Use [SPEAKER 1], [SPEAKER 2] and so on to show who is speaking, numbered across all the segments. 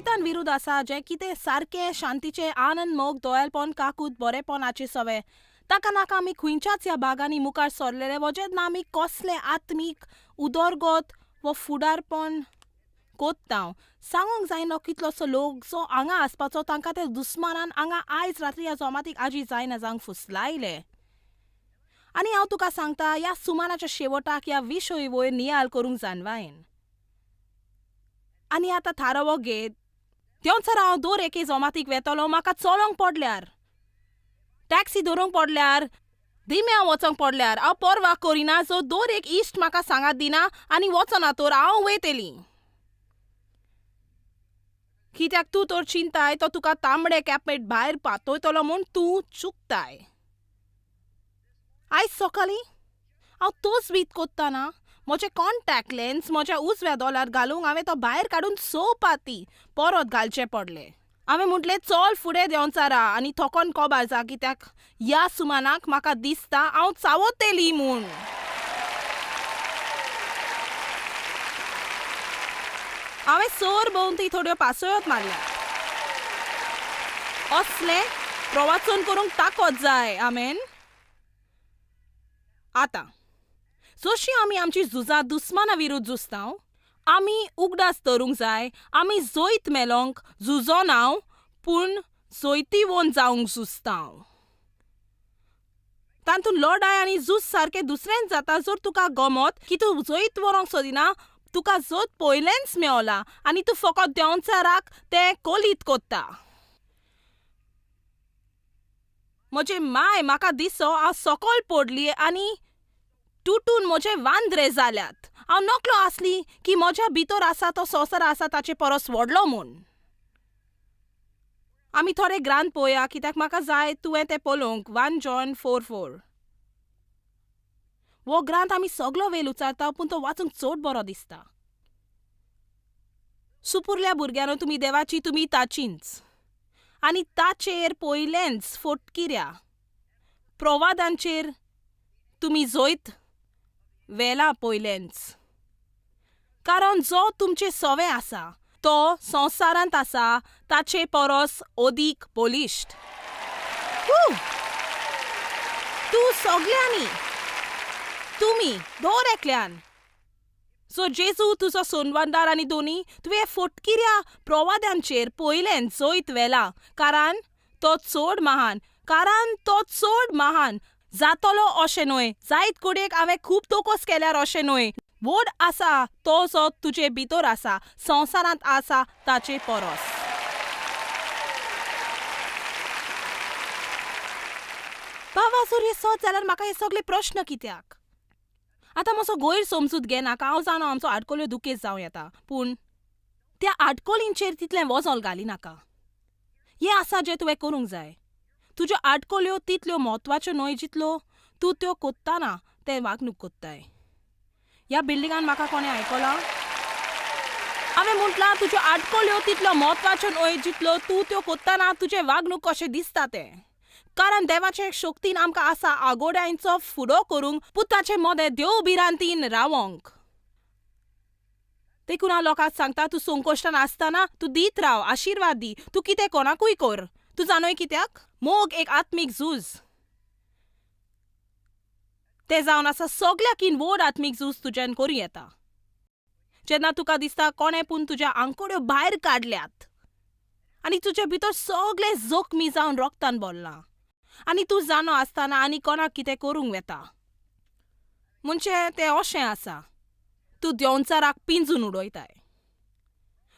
[SPEAKER 1] जोयतान विरुद्ध आसा जे कितें सारकें शांतीचे आनंद मोग दोळालपण काकूत बरेपणाची सवय ताका नाका आमी खंयच्याच ह्या भागांनी मुखार सरलेले वजेतना आमी कसले आत्मीक उदरगत वो फुडारपण कोत्तांव सांगूंक जायना कितलोसो लोक जो हांगा आसपाचो तांकां ते दुस्मानान हांगा आयज रात्री ह्या जमातीक आजी जायना जावंक फुसलायले. आनी हांव तुका सांगता ह्या सुमानाच्या शेवटाक ह्या विशय वयर नियाळ करूंक जानवायन. आनी आतां थारावो घेत देंवचार हांव दर एके जमातीक वेतलो म्हाका चलोंक पडल्यार टॅक्सी धरूंक पडल्यार धीम्या वचोंक पडल्यार हांव परवा करिना जो दर एक इश्ट म्हाका सांगात दिना आनी वचना तर हांव वयतलीं. कित्याक तूं तर चिंताय तो तुका तांबडे कॅपेट भायर पातयतलो म्हूण तूं चुकताय. आयज सकाळीं हांव तोच वीत कोत्ताना म्हजे कॉन्टॅक्ट लेन्स म्हज्या उजव्या दोलार घालूंक हांवें तो भायर काडून 6 पाती परत घालचे पडले. हांवें म्हटलें चल फुडें देंवचारा आनी थोकोन कोबार जा कित्याक ह्या सुमानाक म्हाका दिसता हांव चावतलें म्हूण. हांवें सर भोंवती थोड्यो पासयत मारल्या. असलें प्रवाचन करूंक ताकत जाय. आमेन. आतां जशी आमी आमची झुजां दुस्माना विरुद्ध झुजतांव आमी उगडास धरूंक जाय. आमी जैत मेलोंक झुजोनाव पूण जैतिवंत जावंक झुजतांव. तातूंत लढाय आनी झूज सारकें दुसरेंच जाता जर तुका गमत की तूं जैत व्हरोंक सोदिना तुका जैत पयलेंच मेवला आनी तूं फकत देंवचाराक तें कोलीत कोत्ता. म्हजे माय म्हाका दिसो हांव सकयल पडली आनी तुटून म्हजे वांद्रे जाल्यात. हांव नकलो आसली की म्हज्या भितर आसा तो संवसार आसा ताचे परस व्हडलो म्हूण. आमी थोडे ग्रांथ पळोवया कित्याक म्हाका जाय तुवें तें पळोवंक 1 जॉन 4:4. वो ग्रांथ आमी सगळो वेळ उचारता पूण तो वाचूंक चड बरो दिसता. सुपुरल्या भुरग्यानो तुमी देवाची तुमी ताचींच आनी ताचेर पयलेंच फटकिऱ्या प्रवादांचेर तुमी जैत वेला पयलेंच. कारण जो तुमचे सवे आसा तो संवसारांत आसा ताचे परस अदीक बलिश्ट. तूं सगळ्यांनी तुमी दर एकल्यान सो जेजू तुजो सोनवंदार आनी दोनी तुवें फटकिऱ्या प्रवादांचेर पयलेंच जैत वेला कारण तो चड महान जातलो अशें न्हय. जायत कडेक हांवें खूब तोकोस केल्यार अशें न्हय. व्हड आसा तो जो तुजे भितर आसा संवसारांत आसा ताचे परस. बाबा जर हें सत जाल्यार म्हाका हे सगळे प्रश्न कित्याक? आतां म्हजो गैर समजूत घेनाका. हांव जाणा आमचो आडकोल्यो दुखेत जावं येता पूण त्या आडकोलींचेर तितलें वजन घालिनाका. हें आसा जें तुवें करूंक जाय. तुज्यो आडकोल्यो तितल्यो म्हत्वाच्यो न्हय जितलो तूं त्यो कोत्ताना तें वागणूक कोत्ताय. ह्या बिल्डिंगान म्हाका कोणें आयकलां? हांवें म्हटलां तुज्यो आडकोल्यो तितल्यो म्हत्वाच्यो न्हय जितलो तूं त्यो कोत्ताना तुजें वागणूक कशें दिसता तें. कारण देवाचे शक्तीन आमकां आसा आगोड्यांचो फुडो करूंक पुताचे मोदें देव भिरांतीन रावोंक. देखून हांव लोकांक सांगता तूं संकश्टान आसतना तूं दीत राव आशिर्वाद दी. तूं कितें कोणाकूय कर. तूं जाणय कित्याक मोग एक आत्मीक झूज तें जावन आसा सगळ्याकीन व्हड आत्मीक झूज तुज्यान करूं येता. जेन्ना तुका दिसता कोणें पूण तुज्या आंकोड्यो भायर काडल्यात आनी तुजे भितर सगळें जखमी जावन रोगतान भरलां आनी तूं जाणो आसतना आनी कोणाक कितें करूंक येता म्हणजे तें अशें आसा तूं देंवचाराक पिंजून उडयताय.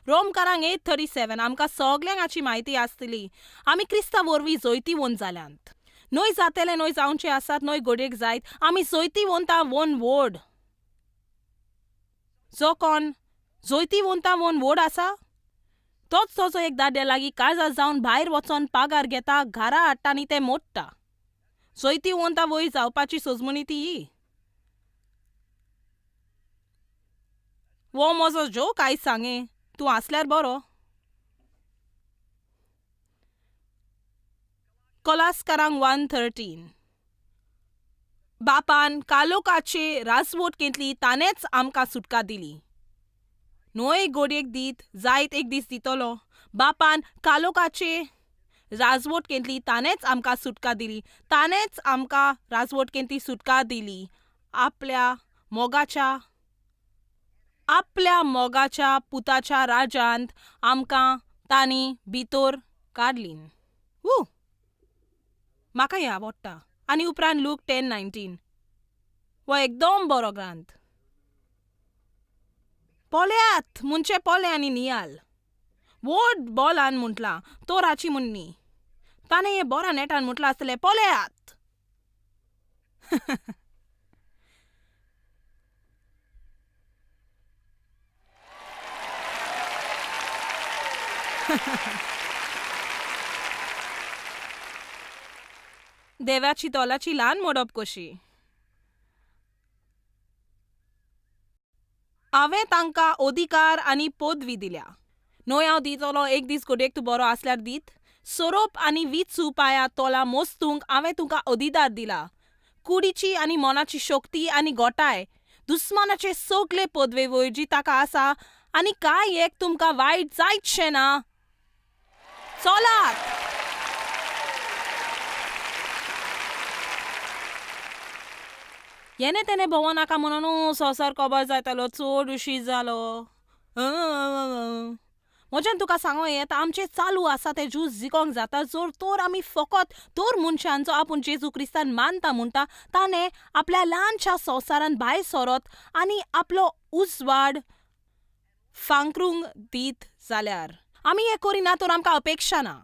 [SPEAKER 1] रोमकारांक 8:37 आमकां सगळ्यांक हाची म्हायती आसतली. आमी क्रिस्तांव वरवीं जैतिवंत जाल्यांत. न्हय जातेले न्हय जावचे आसात न्हय घडयेक जायत. आमी जैतिवंतां वन व्हड. जो कोण जैतिवंतां वन व्हड आसा तोच ताचो एक दाद्या लागीं काळजां जावन भायर वचोन पागार घेता घरा हाडटा आनी तें मोडटा. जैतिवंतां वयर जावपाची सोजमणी ती. वो म्हजो जोक आयज सांगे तूं आसल्यार बरो. कोलास्कारांक 1:13 बापान कालोकाचे राजवटकेंतली ताणेंच आमकां सुटका दिली. न्हय घडयेक दीत जायत एक दीस दितलो बापान कालोखाचे राजवट केंतली, ताणेंच आमकां सुटका दिली, ताणेंच आमकां राजवट केंतली सुटका दिली. आपल्या मोगाच्या पुताच्या राजांत आमकां तांणी भितर काडलीं. म्हाका हें आवडटा. आनी उपरांत लूक 10:19 हो एकदम बरो ग्रंथ. पोल्यात मुनचे पोले आनी नियाल व्हड बोलान म्हटलां तो राची मुन्नी. ताणें हें बरा नेटान म्हटलां आसतलें, पोल्यात. देवाची तोलाची ल्हान मोडप कशी. हांवें तांकां अधिकार आनी पदवी दिल्या. न्हय हांव दितलो एक दीस घडयेक तूं बरो आसल्यार दीत. सोरोप आनी विचू पांयां तोलां मोस्तूंक हांवें तुका अधिकार दिला. कुडीची आनी मनाची शक्ती आनी गोटाय दुस्मानाचे सगळे पदवे वयर जी ताका आसा, आनी कांय एक तुमकां वायट जायतशें ना. चलात. येणे तेणे भोंवो नाका म्हणून संवसार कबर जायतलो, चड उशीर जालो. म्हज्यान तुका सांगो येता, आमचें चालू आसा तें झूज जिखोंक जाता जर तर आमी फकत तर मनशांचो आपूण जेजू क्रिस्तान मानता म्हणटा ताणें आपल्या ल्हानशा संवसारान भायर सरत आनी आपलो उजवाड फांकरूंक दीत जाल्यार आमी हें करिना तर आमकां अपेक्षा ना.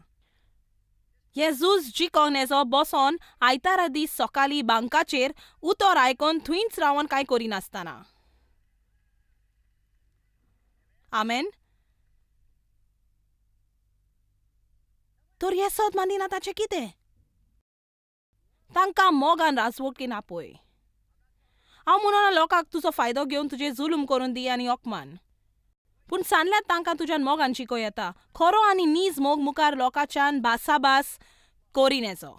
[SPEAKER 1] हें झूज जिखोन हेजो बसोन आयतारा दीस सकाळीं बांकाचेर उतर आयकोन थंयच रावन कांय करिनासतना. आमेन. तर येसत मानिना ताचें कितें? तांकां मोगान राजवटीन आपय. हांव म्हणना लोकांक तुजो फायदो घेवन तुजे जुलूम करून दी आनी ओकमान. पूण सांडल्यात तांकां तुज्यान मोगान शिको येता. खरो आनी नीज मोग मुखार लोकांच्यान भासाभास करीन येजो.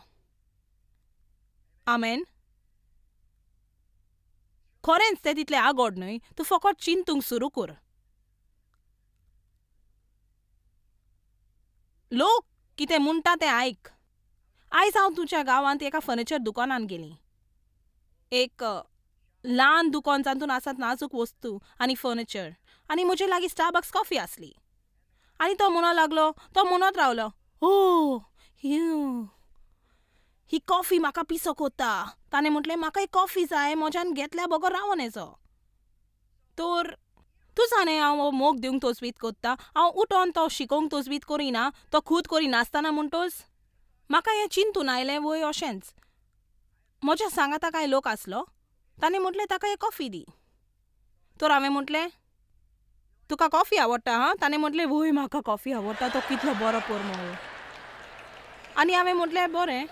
[SPEAKER 1] आमेन. खरेंच तें तितलें आगोड न्हय. तूं फकत चिंतूंक सुरू कर. लोक कितें म्हणटा तें आयक. आयज हांव तुज्या गांवांत एका फर्निचर दुकानान गेलीं. एक ल्हान दुकान जातून आसात नाजूक वस्तू आनी फर्निचर, आनी म्हजे लागीं स्टारबक्स कॉफी आसली. आनी तो म्हणत रावलो, ही कॉफी म्हाका पिसो कोत्ता. ताणें म्हटलें, म्हाका एक कॉफी जाय, म्हज्यान घेतल्या बगर रावोन येजो. तर तूं जाणें हांव मोग दिवंक तोजवीत कोत्ता. हांव उठोन तो शिकोवंक तोजवीत करिना, तो खूद करिनासतना म्हणटोच म्हाका हें चिंतून आयलें वय अशेंच. म्हज्या सांगाता कांय लोक आसलो. ताणें म्हटलें ताका एक कॉफी दी. तर हांवें म्हटलें, तुका कॉफी आवडटा हां? ताणें म्हटलें, वय म्हाका कॉफी आवडटा, तो कितलो बरो परमळ. आनी हांवें म्हटलें, बरें,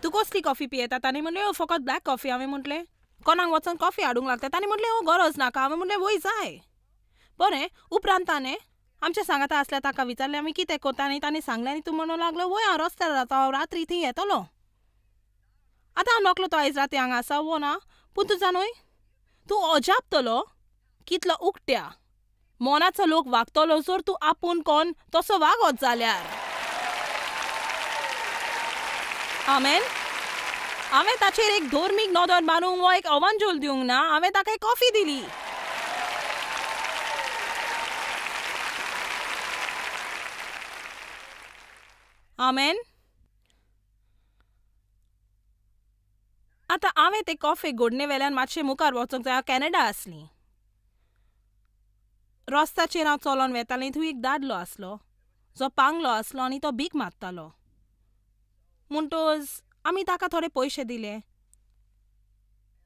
[SPEAKER 1] तूं कसली कॉफी पियेता? ताणें म्हटलें, फकत ब्लॅक कॉफी. हांवें म्हटलें, कोणाक वचोन कॉफी हाडूंक लागता? ताणें म्हटलें, गरज नाका. हांवें म्हटलें, वय जाय. बरें. उपरांत ताणें आमच्या सांगाता आसल्या ताका विचारलें आमी कितें कोत्ता, आनी ताणें सांगलें आनी तूं म्हणूं लागलो, वय हांव रस्त्यार रावता, हांव रात्री थंय येतलो. आतां हांव नकलो तो आयज राती हांगा आसा वो ना, पूण तूं जाणय, तूं अजापतलो कितलो उक्त्या मोनाचो लोक वागतलो जर तूं आपूण कोण तसो वागत जाल्यार. आमेन. हांवें ताचेर एक धर्मीक नदर मारूंक वो एक अवंजूल दिवंक ना. हांवें ताका एक कॉफी दिली. आमेन. आतां हांवें ते कॉफी घोडणे वेल्यान मातशें मुखार वचोंक जाय. हांव कॅनडा आसलीं. रस्त्याचेर हांव चलोन वेतालें, थंय एक दादलो आसलो जो पांगलो आसलो आनी तो भीक मागतालो. म्हणटोच आमी ताका थोडे पयशे दिले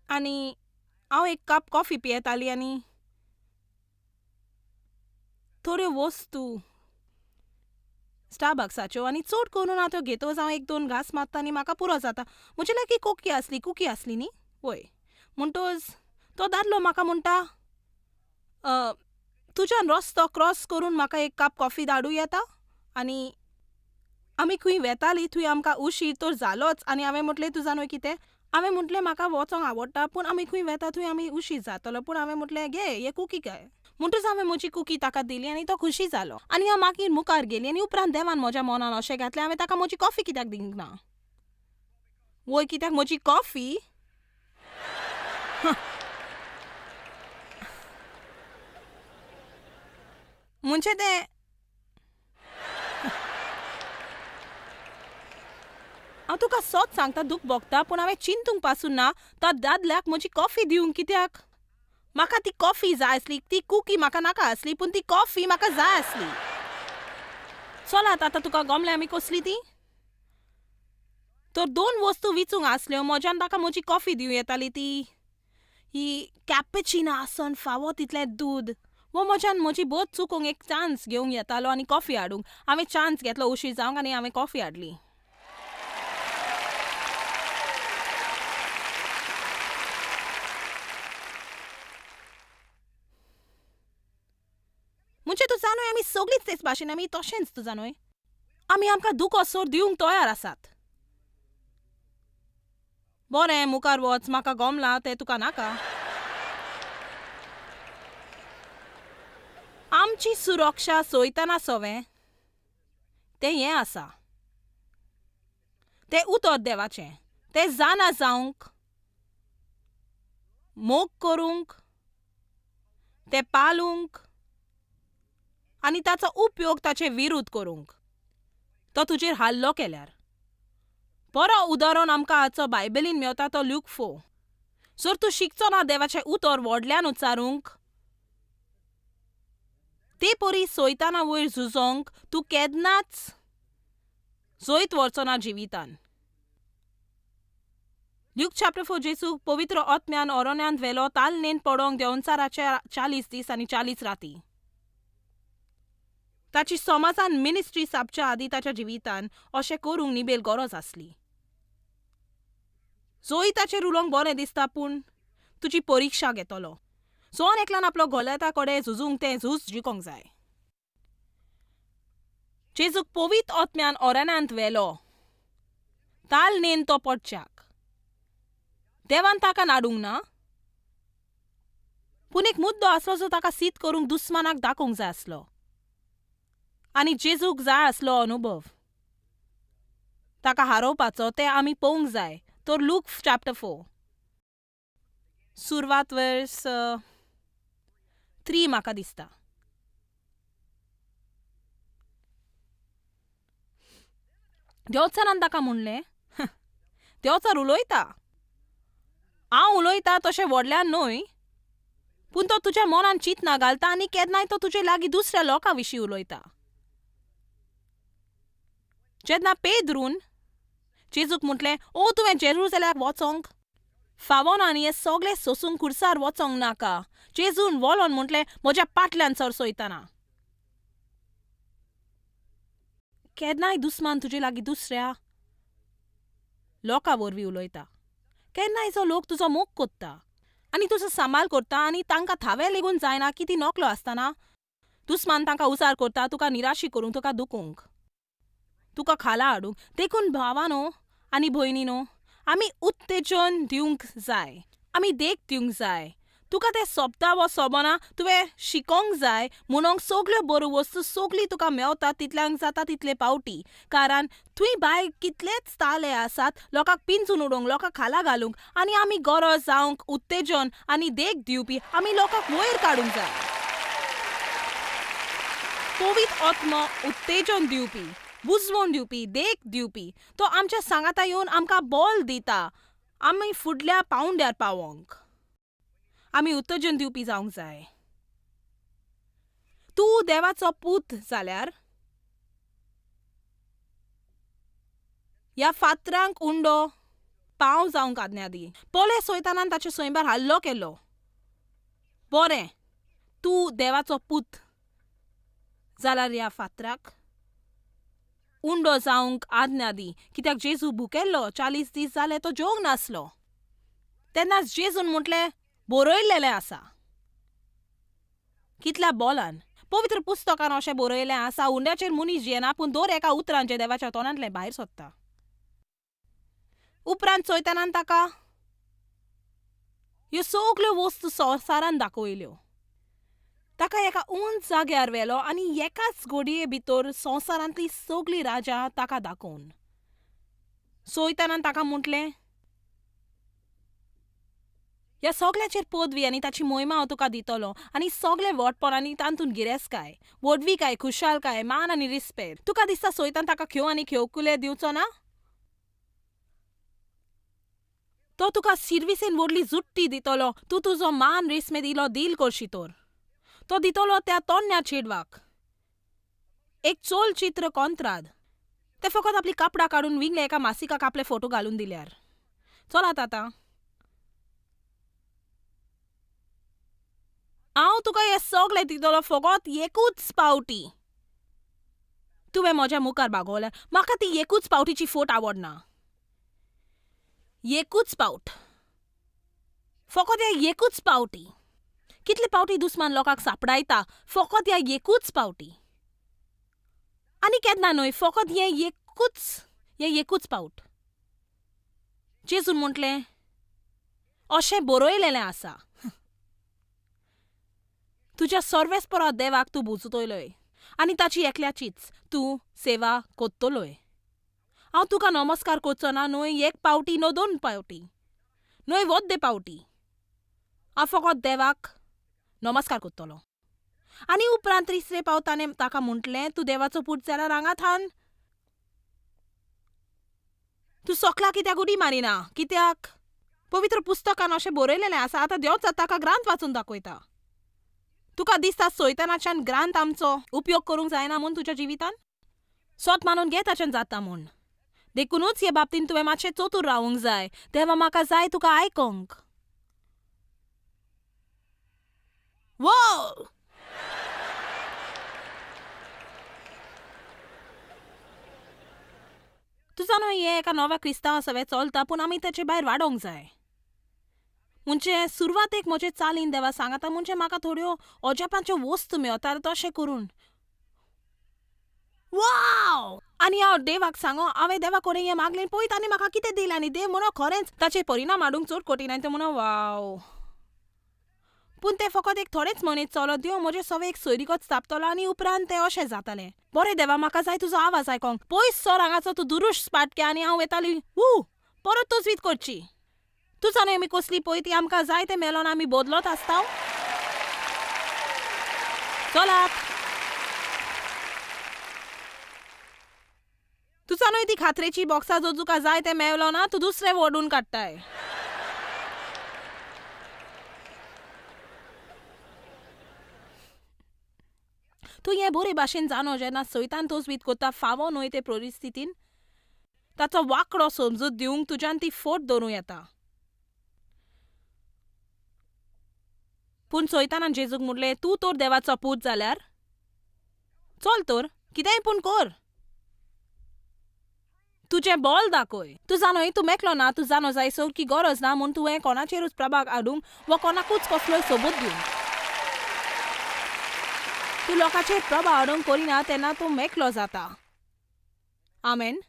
[SPEAKER 1] आनी हांव एक कप कॉफी पियेतालीं आनी थोड्यो वस्तू स्टारबक्साच्यो, आनी चड करून हांव त्यो घेतोच हांव एक दोन घास मारता आनी म्हाका पुरो जाता. म्हजे लागीं कुकी आसली न्ही. वय. म्हणटोच तो दादलो म्हाका म्हणटा, तुज्यान रस्तो क्रॉस करून म्हाका एक कप कॉफी धाडूं येता? आनी आमी खंय वेतालीं थंय आमकां उशीर तर जालोच. आनी हांवें म्हटलें, तूं जाणा कितें? हांवें म्हटलें, म्हाका वचोंक आवडटा, पूण आमी खंय वेता थंय आमी उशीर जातलो. पूण हांवें म्हटलें, घे हे कुकी काय. म्हणटूच हांवें म्हजी कुकी ताका दिली आनी तो खुशी जालो आनी हांव मागीर मुखार गेली आनी उपरांत देवान म्हज्या मनान अशें घातलें हांवें ताका म्हजी कॉफी कित्याक दिवंक ना वय कित्याक म्हजी कॉफी म्हणजे तें हांव तुका सोच सांगता दूख भोगता पूण हांवें चिंतूंक पासून ना त्या दादल्याक म्हजी कॉफी दिवंक कित्याक म्हाका ती कॉफी जाय आसली ती कुकी म्हाका नाका आसली पूण ती कॉफी म्हाका जाय आसली चलात आतां तुका गमलें आमी कसली ती तर दोन वस्तू विचूंक आसल्यो म्हज्यान ताका म्हजी कॉफी दिवं येताली ती ही कॅपेचिनो आसन फावो तितलें दूद वो म्हज्यान म्हजी बोट चुकोवंक एक चान्स घेवंक येतालो आनी कॉफी हाडूंक हांवें चान्स घेतलो उशीर जावंक आनी हांवें कॉफी हाडली म्हणजे तूं जाणूय आमी सगळींच तेच भाशेन आमी तशेंच तूं जाणूय आमी आमकां दुखो सोर दिवंक तयार आसात बरें मुखार वच म्हाका गमलां तें तुका नाका आमची सुरक्षा सोयतना सोवें तें हें आसा तें उतर देवाचें तें जाना जावंक मोग करूंक तें पालूंक आनी ताचो उपयोग ताचे विरूद्ध करूंक तो तुजेर हल्लो केल्यार बरो उदाहरण आमकां हाचो बायबलीन मेवता तो ल्यूक 4 जर तूं शिकचो ना देवाचें उतर व्हडल्यान उच्चारूंक ते परी सोयताना वयर झुजोंक तूं केन्नाच जैत व्हरचो ना जिवितान ल्यूक चॅप्टर 4 जेजूक पवित्र आत्म्यान अरण्यांत व्हेलो तालनेन पडोंक देंवचाराचे 40 दीस आनी 40 राती ताची समाजान मिनिस्ट्री सापच्या आदीं ताच्या जिवितान अशें करूंक निबेल गरज आसली जैताचेर उलोवंक बरें दिसता पूण तुजी परिक्षा घेतलो जोन एकल्यान आपलो गोलेता कडेन झुजूंक तें झूज जिखोंक जाय जेजूक पवित्र आत्म्यान अरण्यांत व्हेलो तालनेन तो पडच्याक देवान ताका नाडूंक ना पूण एक मुद्दो आसलो जो ताका सिद्ध करूंक दुस्मानाक दाखोवंक जाय आसलो आनी जेजूक जाय आसलो अनुभव ताका हारोवपाचो तें आमी पळोवंक जाय तर लूक चॅप्टर 4 सुरवात वर्स 3 म्हाका दिसता देंवचारान ताका म्हणलें देंवचार उलयता हांव उलयतां तशें व्हडल्यान न्हय पूण तो तुज्या मनान चिंतना घालता आनी केन्नाय तो तुजे लागीं दुसऱ्या लोकां विशीं उलयता जेन्ना पेद्रून जेजूक म्हटलें ओ तुवें जेरुसलेमाक वचोंक फावोन आनी हें सगळें सोंसून खुर्सार वचोंक नाका जेजून वळोन म्हटलें म्हज्या पाटल्यान सरसोयतना केन्नाय दुस्मान तुजे लागीं दुसऱ्या लोकां वरवीं उलयता केन्नाय जो लोक तुजो मोग कोत्ता आनी तुजो सांबाळ करता आनी तांकां थावें लेगून जायना की ती नोकलो आसतना दुस्मान तांकां उजार करता तुका निराशी करूंक तुका दुखोवंक तुका खाला हाडूंक देखून भावानो आनी भयणीनो आमी उत्तेजन दिवंक जाय आमी देख दिवंक जाय तुका तें सोबता वो सोबना तुवें शिकोंक जाय म्हणून सगल्यो बऱ्यो वस्तू सगळी तुका मेवता तितल्यांक जाता तितले पावटी कारण थंय भायर कितलेच ताले आसात लोकांक पिंजून उडोवंक लोकांक खाला घालूंक आनी आमी गरज जावंक उत्तेजन आनी देख दिवपी आमी लोकांक वयर काडूंक जाय पवित्र आत्मा उत्तेजन दिवपी बुजवण दिवपी देख दिवपी तो आमच्या सांगाता येवन आमकां बॉल दिता आमी फुडल्या पावंड्यार पावोंक आमी उत्तेजन दिवपी जावंक जाय तूं देवाचो पूत जाल्यार ह्या फातरांक उंडो पाव जावंक आज्ञा दी पोले सोयतानान ताचे सोयंबार हल्लो केलो बरें तूं देवाचो पूत जाल्यार ह्या फातराक उंडो जावंक आज्ञा दी कित्याक जेजू भुकेल्लो 40 दीस जाले तो जेवंक नासलो तेन्नाच जेजून म्हटलें बरयल्लें आसा कितल्या बोलान पवित्र पुस्तकान अशें बरयलें आसा उंड्याचेर मनीस येना पूण दर एका उतरान जें देवाच्या तोंडांतलें भायर सोदता उपरांत चोयतनान ताका ह्यो सगल्यो वस्तू संवसारान दाखयल्यो ताका एका उंच जाग्यार व्हेलो आनी एकाच घोडये भितर संवसारांतली सगळी राजा ताका दाखोवन सोयतानान ताका म्हटलें, ह्या सगळ्याचेर पदवी आनी ताची मोहिमा हांव तुका दितलो आनी सगळे वटपण आनी तातूंत गिरेस्तकाय, व्हडवीकाय, खुशालकाय, मान आनी रिस्पेद. तुका दिसता सोयतान ताका खेव आनी खेवकुले दिवचो ना? तो तुका सिर्विसेन व्हडली जुट्टी दितलो. तूं तुजो मान रिस्मेद इलो दील करशी तर. तो दितलो त्या तोन्या चेडवाक एक चोल चित्र कोंत्राद. ते फकत आपली कापडां काडून विंगले एका मासिकाक आपले फोटो घालून दिल्यार. चलात आतां. हांव तुका हें सगळें दितलो फकत एकूच पावटी. तुवें म्हज्या मुखार बागोवल्यार म्हाका ती एकूच पावटीची फट आवडना. एकूच पावट. फकत ह्या एकूच पावटी. कितले पावटी दुस्मान लोकांक सांपडायता फकत ह्या एकूच पावटी. आनी केन्ना न्हय, फकत हें एकूच पावट. जेजून म्हटलें, अशें बरयलेलें आसा, तुज्या सर्वेस्परा देवाक तूं बुजतलोय आनी ताची एकल्याचीच तूं सेवा कोत्तलोय. हांव तुका नमस्कार करचो ना न्हय एक पावटी नो 2 पावटी, न्हय वोद्दे पावटी. हांव फकत देवाक नमस्कार करतलों. आनी उपरांत तिसरे पावट ताणें ताका म्हटलें, तूं देवाचो पूत जाल्यार हांगा थांब. तूं सोकला कित्याक उडी मारिना? कित्याक? पवित्र पुस्तकान अशें बरयलेलें आसा. आतां देवच ताका ग्रांथ वाचून दाखयता. तुका दिसता सैतानाच्यान ग्रांथ आमचो उपयोग करूंक जायना म्हूण तुज्या जिवितान? सोत मानून घे ताच्यान जाता म्हूण. देखूनच हे बाबतींत तुवें मातशें चतूर रावूंक जाय. देवा म्हाका जाय तुका आयकोंक. वो तुझा न्हय हें एका नव्या क्रिस्तांवा सवें चलता पूण आमी तेचे भायर वाडोंक जाय. म्हणजे सुरवातेक म्हजे चालीन देवा सांगाता म्हणजे म्हाका थोड्यो अजापांच्यो वस्तू मेळटात तशें करून. वाव! आनी हांव देवाक सांगो हांवें देवा कडेन हें मागलें पळय ताणें म्हाका कितें दिलें आनी देव म्हणो खरेंच ताचे परिणाम हाडूंक चड कठीण आनी तो म्हणो वाव. पूण तें फकत एक थोडेच मनीस चलो देव म्हजे सवे एक सोयरीकच तापतलो आनी उपरांत तें अशें जातालें. बरें देवा म्हाका जाय तुजो आवाज आयकोंक. पयस सर हांगाचो तूं दुरुश पाटके आनी हांव येताली परत तोचवीत करची. तुजा न्हय आमी कसली पळय ती आमकां जाय तें मेलोन आमी बदलोत आसता. चलात. तुजा न्हय ती खात्रेची बॉक्सां जो तुका जाय तें मेळलो ना तूं दुसरें वडून काडटाय. तूं हें बरे भाशेन जाणो जेन्ना सैतान तोजवीत कोत्ता फावो न्हय ते परिस्थितीन ताचो वांकडो समजूत दिवंक तुज्यान ती फट धरूं येता. पूण सैतानान जेजूक म्हणलें, तूं तर देवाचो पूत जाल्यार चल तर कितेंय पूण कर. तुजें बॉल दाखय. तूं जाणो तूं मेकलो ना, तूं जाणो जायसर की गरज ना म्हूण तुवें कोणाचेरूच प्रभाव हाडूंक वा कोणाकूच कसलोय सबूत दिवंक. तूं लोकांचेर प्रभाव हाडूंक करिना तेन्ना तूं मेकलो जाता. आमेन.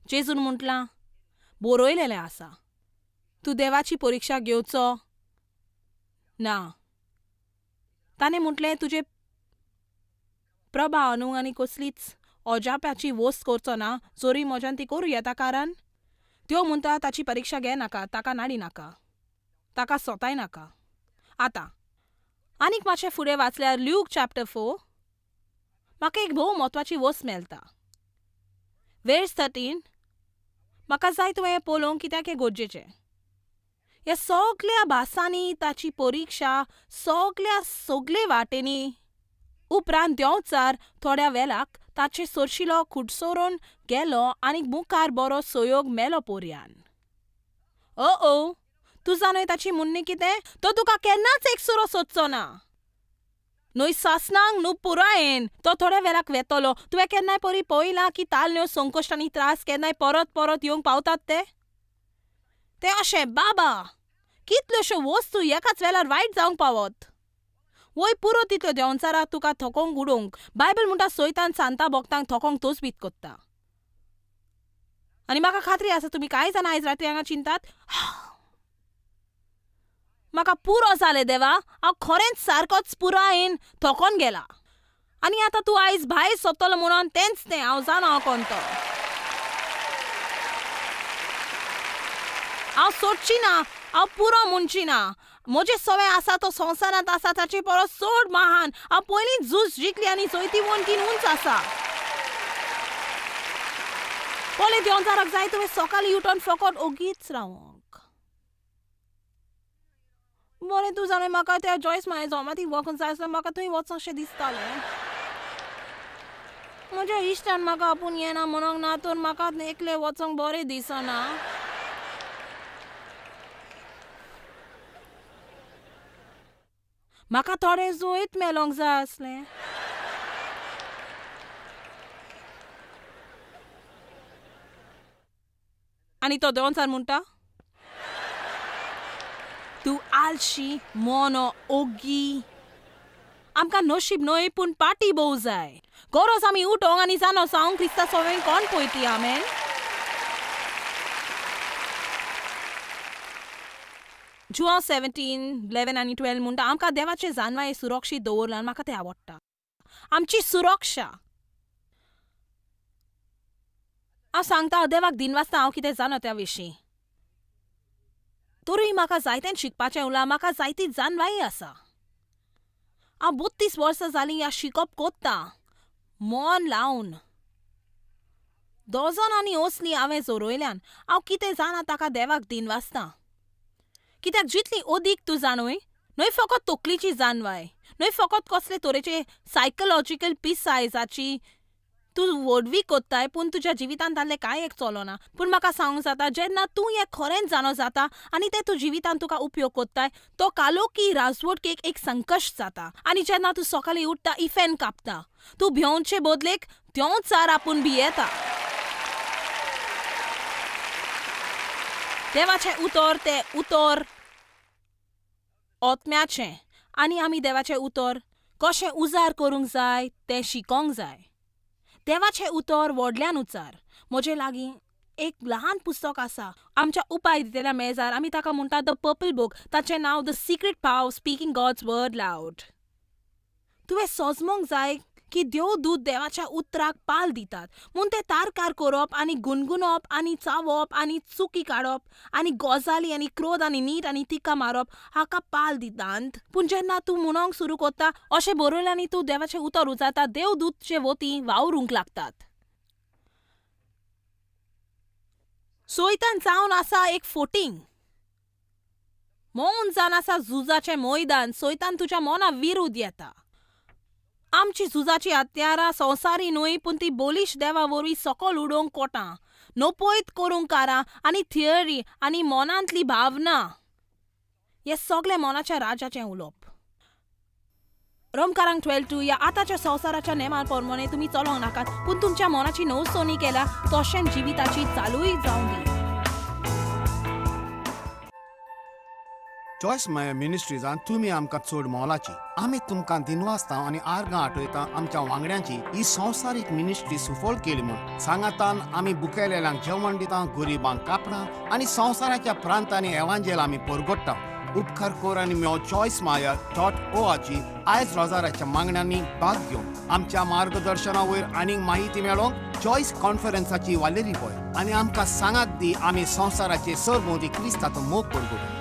[SPEAKER 1] जेजून म्हटलां, बरयलेलें आसा, तूं देवाची परिक्षा घेवचो ना. ताणें म्हटलें तुजे प्रभाव हाडूंक आनी कसलीच अजापाची वस्त करचो ना, जोरी म्हज्यान ती करूं येता कारण देव म्हणटा ताची परिक्षा घेनाका, ताका नाडी नाका, ताका सोताय नाका. आतां आनीक मातशें फुडें वाचल्यार ल्यूक चॅप्टर 4 म्हाका एक भोव म्हत्वाची वस्त मेळटा. वर्स 13 म्हाका जाय तुवें हें पळोवंक कित्याक हें गरजेचें. ह्या सगळ्या भासांनी ताची परिक्षा सगळे वाटेनी उपरांत देंवचार थोड्या वेळाक ताचे सरशिलो खुडसोरून गेलो आनी मुखार बरो सोयोग मेलो पोरयान. तूं जाणय ताची म्हणणी कितें? तो तुका केन्नाच एकसुरो सोदचो ना. न्हय सासणांक न्हू पुरायेन तो थोड्या वेळाक वेतलो. तुवें केन्नाय परी पळयलां की तालण्यो संकश्ट आनी त्रास केन्नाय परत परत येवंक पावतात ते अशें बाबा कितल्योशो वस्तू एकाच वेळार वायट जावंक पावत. वय पुरो तितल्यो देंवचाराक तुका थकोंक उडोवंक. बायबल म्हणटा सैतान सांता भोगतांक थकोंक तोच बीत कोत्ता. आनी म्हाका खात्री आसा तुमी कांय जाण आयज रात्री हांगा चिंतात म्हाका पुरो जालें देवा, हांव खरेंच सारकोच पुरायेन थकोन गेला आनी आतां तूं आयज भायर सोंपतलो म्हणून तेंच तें हांव जाणा हांव कोण तो. हांव सोडची ना, हांव पुरो म्हणची ना. म्हजे सवय आसा तो संवसारांत आसा ताचे परस चड महान. हांव पयलींच झूज जिखली आनी चवथी वणटीन उंच आसा. पोले देंवचाराक जाय तुवें सकाळीं उठोन फकत ओगीच रावंक. बरें तूं जाणें म्हाका त्या जॉयस माय जोमाती वचूंक जाय आसलें, म्हाका थंय वचोंशें दिसतालें. म्हज्या इश्टान म्हाका आपूण येना म्हणोंक ना तर म्हाका एकलें वचोंक बरें दिसना. म्हाका थोडें जोयत मेलोंक जाय आसलें. आनी तो देंवचार म्हणटा तूं आलशी मोनो ओगी. आमकां नशीब न्हय पूण पाटी भोव जाय. गरज आमी उठोंक आनी जाणो जावंक क्रिस्ता सवेन कोण पळयतली. आमेन. जुआंव 17:11 आनी 12 म्हणटा आमकां देवाचे जानवाये सुरक्षीत दवरला आनी म्हाका तें आवडटा. आमची सुरक्षा. हांव सांगता देवाक दिनवासता हांव कितें जाणा त्या विशीं. तरूय म्हाका जायतें शिकपाचें उरलां. म्हाका जायती जानवायी आसा. हांव 32 वर्सां जालीं ह्या शिकप कोत्तां मन लावन. दोजनांनी असलीं हांवें जोरोयल्यान हांव कितें जाणा ताका देवाक दिनवासता. कित्याक जितली अदीक तूं जाणूय न्हय फकत तकलीची जानवाय, न्हय फकत कसले तरेचे सायकॉलॉजिकल पिसायजाची तूं व्हडवी कोत्ताय पूण तुज्या जिवितांत ताल्लें कांय एक चलोना. पूण म्हाका सांगूंक जाता जेन्ना तूं हें खरेंच जाणो जाता आनी तें तूं जिवितांत तुका उपयोग कोत्ताय तो कालोकी राजवटकेक एक संकश्ट जाता. आनी जेन्ना तूं सकाळीं उठता इफेन कापता तूं भिवंचे बदलेक देंवचार आपूण भियेता. देवाचें उतर तें उतर ओतम्याचें आनी आमी देवाचें उतर कशें उजार करूंक जाय तें शिकोंक जाय. देवाचें उतर व्हडल्यान उचार. म्हजे लागीं एक ल्हान पुस्तक आसा आमच्या उपाय दितेल्या मेजार. आमी ताका म्हणटा द पर्पल बूक. ताचें नांव the secret power speaking God's word लावड. तुवें सोजमोंक जाय की देवदूत देवाच्या उतराक पाल दितात म्हूण तें तारकार करप आनी गुणगुणप आनी चावप आनी चुकी काडप आनी गजाली आनी क्रोध आनी नीट आनी तिका मारप हाका पाल दितात. पूण जेन्ना तूं म्हणोंक सुरू करता अशें बरयलें आनी तूं देवाचें उतर उचारता देवदूतचे वती वावरूंक लागतात. सोयतान जावन आसा एक फोटींग. मौन जावन आसा झुजाचें मैदान. सोयतान तुज्या मना विरुद्ध येता. आमची झुजाची हत्यारां संवसारी न्हय पूण ती बोलीश देवा वरवीं सकयल उडोवंक कोटां, नपयत करूंक कारां आनी थियरी आनी मनांतली भावना हें सगळें मनाच्या राजाचें उलोवप. रोमकारांक 12:2 ह्या आतांच्या संवसाराच्या नेमार प्रमाणे तुमी चलोंक नाकात पूण तुमच्या मनाची नवसोनी केल्या तशेंच जिविताची चालूय जावंक दी.
[SPEAKER 2] जॉयस माय मिनिस्ट्रीजान तुमी आमकां चड मोलाची. आमी तुमकां दिनवासता आनी आर्गां आठयता आमच्या वांगड्यांची ही संवसारीक मिनिस्ट्री सुफळ केली म्हूण. सांगातान आमी बुकेलेल्यांक जेवण दिता, गरिबांक कापडां आनी संवसाराच्या प्रांतांनी एवांजेल आमी परगट्टा. उपकार कर आनी मेळो choicemaya.org आयज रोजाराच्या मागण्यांनी भाग घेवन आमच्या मार्गदर्शना वयर आनीक माहिती मेळोवंक चॉयस कॉन्फरन्साची वालेरी पळय आनी आमकां सांगात दी आमी संवसाराचे सरभोंवती क्रिस्ताचो मोग परगटूं.